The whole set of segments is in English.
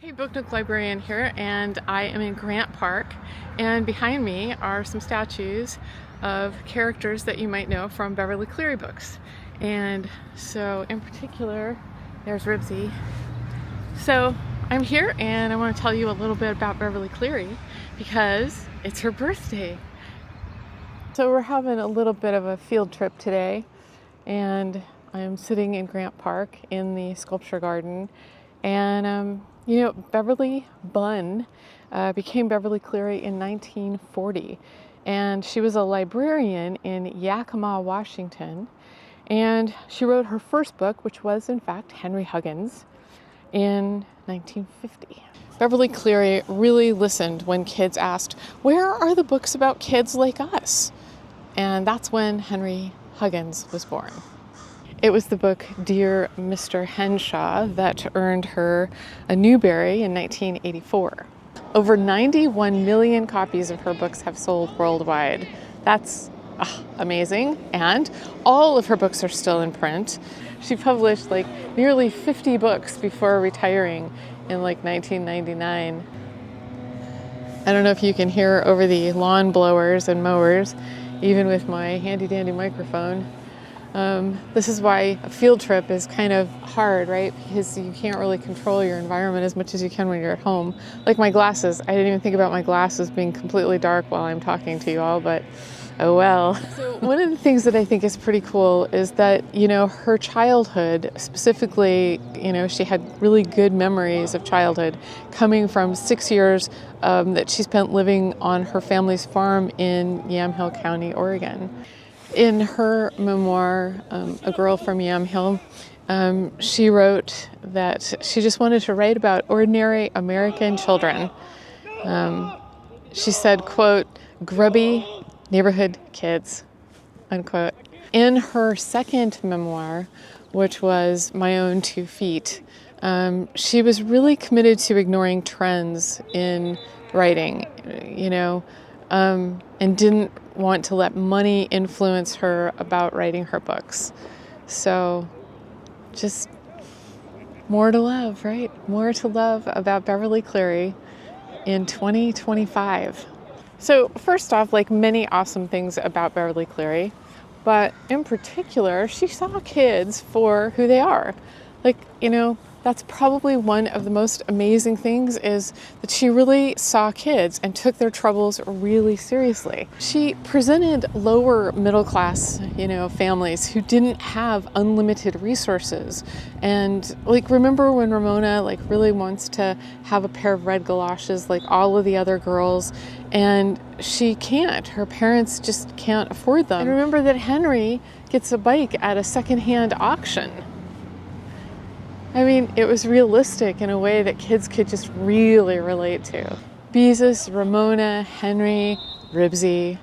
Hey, Book Nook Librarian here, and I am in Grant Park, and behind me are some statues of characters that you might know from Beverly Cleary books. And so in particular, there's Ribsy. So I'm here and I want to tell you a little bit about Beverly Cleary because it's her birthday. So we're having a little bit of a field trip today, and I'm sitting in Grant Park in the sculpture garden. And Beverly Bunn became Beverly Cleary in 1940, and she was a librarian in Yakima, Washington, and she wrote her first book, which was in fact Henry Huggins, in 1950. Beverly Cleary really listened when kids asked, "Where are the books about kids like us?" And that's when Henry Huggins was born. It was the book Dear Mr. Henshaw that earned her a Newbery in 1984. Over 91 million copies of her books have sold worldwide. That's amazing. And all of her books are still in print. She published nearly 50 books before retiring in 1999. I don't know if you can hear over the lawn blowers and mowers, even with my handy dandy microphone. This is why a field trip is kind of hard, right? Because you can't really control your environment as much as you can when you're at home. Like my glasses. I didn't even think about my glasses being completely dark while I'm talking to you all, but oh well. So one of the things that I think is pretty cool is that, her childhood, specifically, she had really good memories of childhood coming from 6 years that she spent living on her family's farm in Yamhill County, Oregon. In her memoir, A Girl from Yamhill, she wrote that she just wanted to write about ordinary American children. She said, quote, "grubby neighborhood kids," unquote. In her second memoir, which was My Own 2 Feet, she was really committed to ignoring trends in writing, and didn't want to let money influence her about writing her books. So just more to love, right? More to love about Beverly Cleary in 2025. So first off, many awesome things about Beverly Cleary, but in particular, she saw kids for who they are. That's probably one of the most amazing things, is that she really saw kids and took their troubles really seriously. She presented lower middle class, families who didn't have unlimited resources. And remember when Ramona really wants to have a pair of red galoshes like all of the other girls, and she can't. Her parents just can't afford them. And remember that Henry gets a bike at a secondhand auction. I mean, it was realistic in a way that kids could just really relate to. Beezus, Ramona, Henry, Ribsy,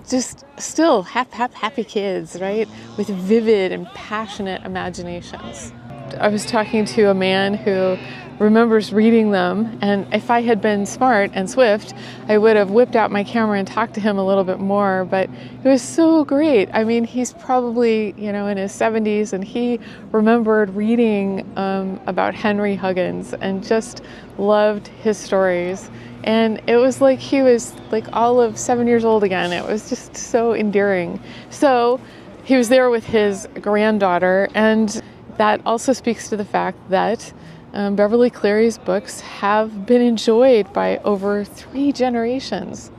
just still happy kids, right? With vivid and passionate imaginations. I was talking to a man who remembers reading them, and if I had been smart and swift, I would have whipped out my camera and talked to him a little bit more, but it was so great. I mean, he's probably, in his 70s, and he remembered reading about Henry Huggins and just loved his stories. And it was like he was all of 7 years old again. It was just so endearing. So he was there with his granddaughter, and that also speaks to the fact that Beverly Cleary's books have been enjoyed by over 3 generations.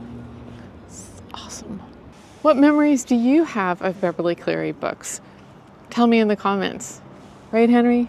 It's awesome. What memories do you have of Beverly Cleary books? Tell me in the comments. Right, Henry?